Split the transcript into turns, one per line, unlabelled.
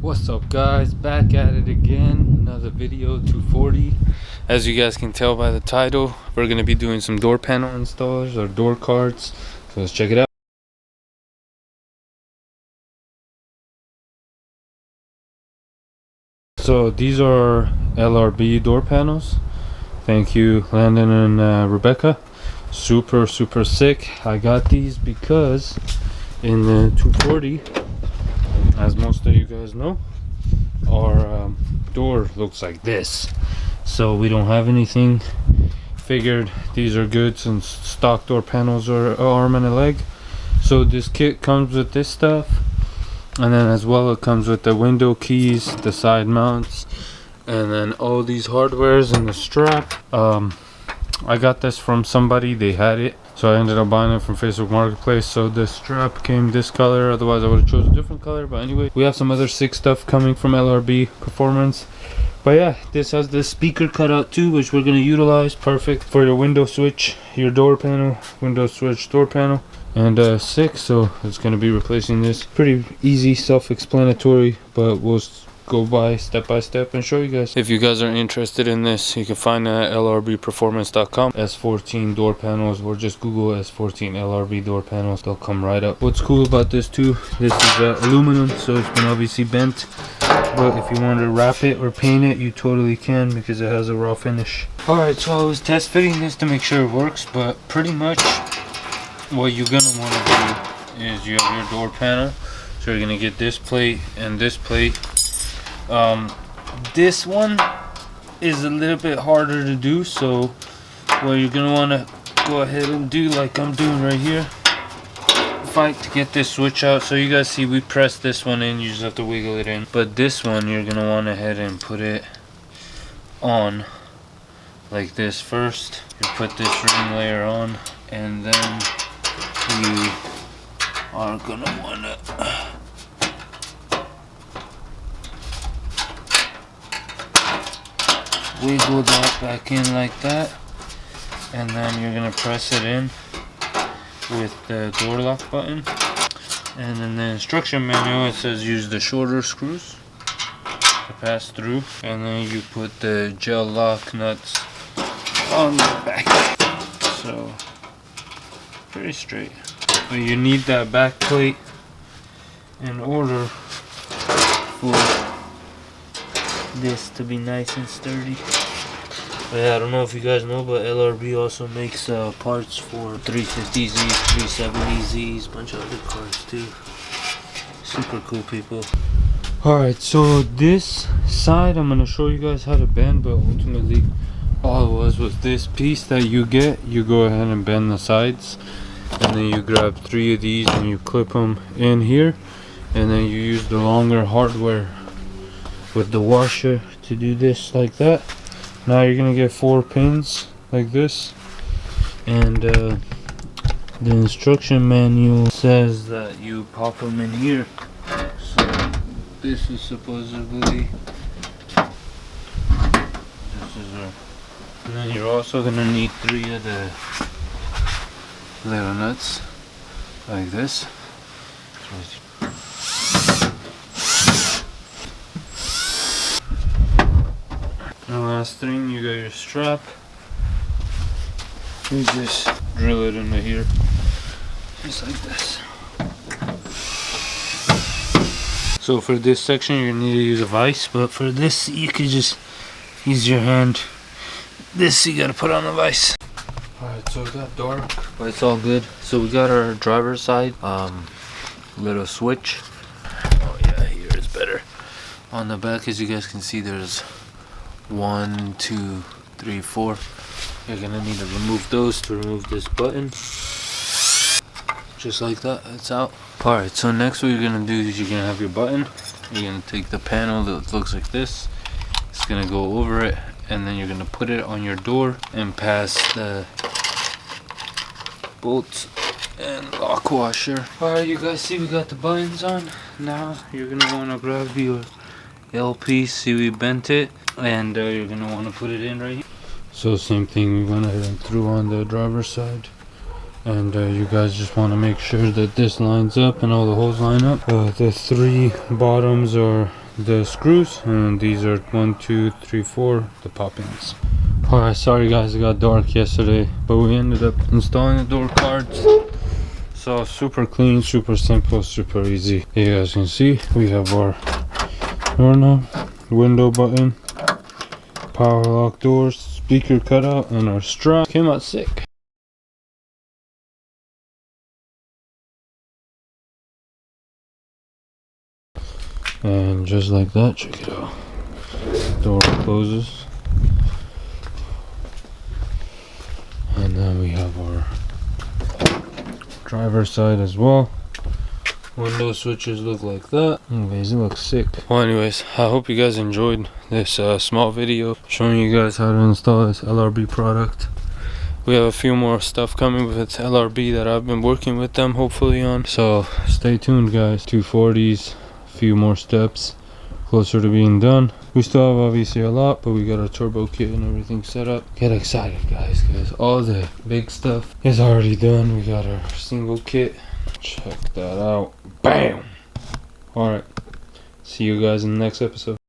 What's up guys, back at it again, another video. 240. As you guys can tell by the title, we're going to be doing some door panel installs or door cards, so let's check it out. So these are LRB door panels. Thank you Landon and Rebecca. Super sick. I got these because in the 240, as most of you guys know, our door looks like this, so we don't have anything. Figured these are good since stock door panels are an arm and a leg. So this kit comes with this stuff, and then as well it comes with the window keys, the side mounts, and then all these hardwares and the strap. I got this from somebody, they had it, so I ended up buying it from Facebook Marketplace. So the strap came this color, otherwise I would have chosen a different color. But anyway, we have some other sick stuff coming from LRB Performance. But yeah, this has the speaker cutout too, which we're going to utilize. Perfect for your window switch, your door panel, window switch, door panel, and sick. So it's going to be replacing this. Pretty easy, self-explanatory, but we'll go by step and show you guys. If you guys are interested in this, you can find it at lrbperformance.com. S14 door panels, or just Google S14 LRB door panels, they'll come right up. What's cool about this too, this is aluminum, so it's been obviously bent, but if you want to wrap it or paint it, you totally can because it has a raw finish. Alright, so I was test fitting this to make sure it works, but pretty much what you're gonna want to do is you have your door panel, so you're gonna get this plate and this plate. This one is a little bit harder to do, so what you're gonna want to go ahead and do, like I'm doing right here, fight to get this switch out. So you guys see we press this one in, you just have to wiggle it in. But this one you're gonna want to head and put it on like this first. You put this ring layer on, and then you are gonna want to wiggle that back in like that, and then you're gonna press it in with the door lock button. And in the instruction manual it says use the shorter screws to pass through, and then you put the gel lock nuts on the back. So pretty straight, but you need that back plate in order for this to be nice and sturdy. But yeah, I don't know if you guys know, but LRB also makes parts for 350Z, 370Zs, bunch of other cars too. Super cool people. Alright, so this side I'm gonna show you guys how to bend, but ultimately all it was this piece that you get, you go ahead and bend the sides, and then you grab 3 of these and you clip them in here, and then you use the longer hardware with the washer to do this like that. Now you're gonna get 4 pins like this, and the instruction manual says that you pop them in here. So this is supposedly, and then you're also gonna need 3 of the little nuts like this. The last thing, you got your strap. You just drill it into here, just like this. So for this section you need to use a vise, but for this you could just use your hand. This you gotta put on the vise. Alright, so it got dark, but it's all good. So we got our driver's side little switch. Oh yeah, here it's better. On the back, as you guys can see, there's 1, 2, 3, 4. You're gonna need to remove those to remove this button. Just like that, it's out. Alright, so next what you're gonna do is you're gonna have your button. You're gonna take the panel that looks like this. It's gonna go over it, and then you're gonna put it on your door and pass the bolts and lock washer. Alright, you guys see we got the buttons on. Now you're gonna wanna grab your LP, see we bent it, and you're gonna want to put it in right here. So same thing, we went ahead and threw on the driver's side, and you guys just want to make sure that this lines up and all the holes line up. The 3 bottoms are the screws, and these are 1, 2, 3, 4 the pop-ins. Alright, sorry guys, it got dark yesterday, but we ended up installing the door cards. So super clean, super simple, super easy. You guys can see we have our doorknob, window button, power lock doors, speaker cutout, and our strap. Came out sick. And just like that, check it out. Door closes. And then we have our driver's side as well. Window switches look like that. Anyways, it looks sick. Well, anyways, I hope you guys enjoyed this small video showing you guys how to install this LRB product. We have a few more stuff coming with LRB that I've been working with them hopefully on. So stay tuned guys. 240s, a few more steps closer to being done. We still have obviously a lot, but we got our turbo kit and everything set up. Get excited guys, because all the big stuff is already done. We got our single kit. Check that out. Bam! Alright, see you guys in the next episode.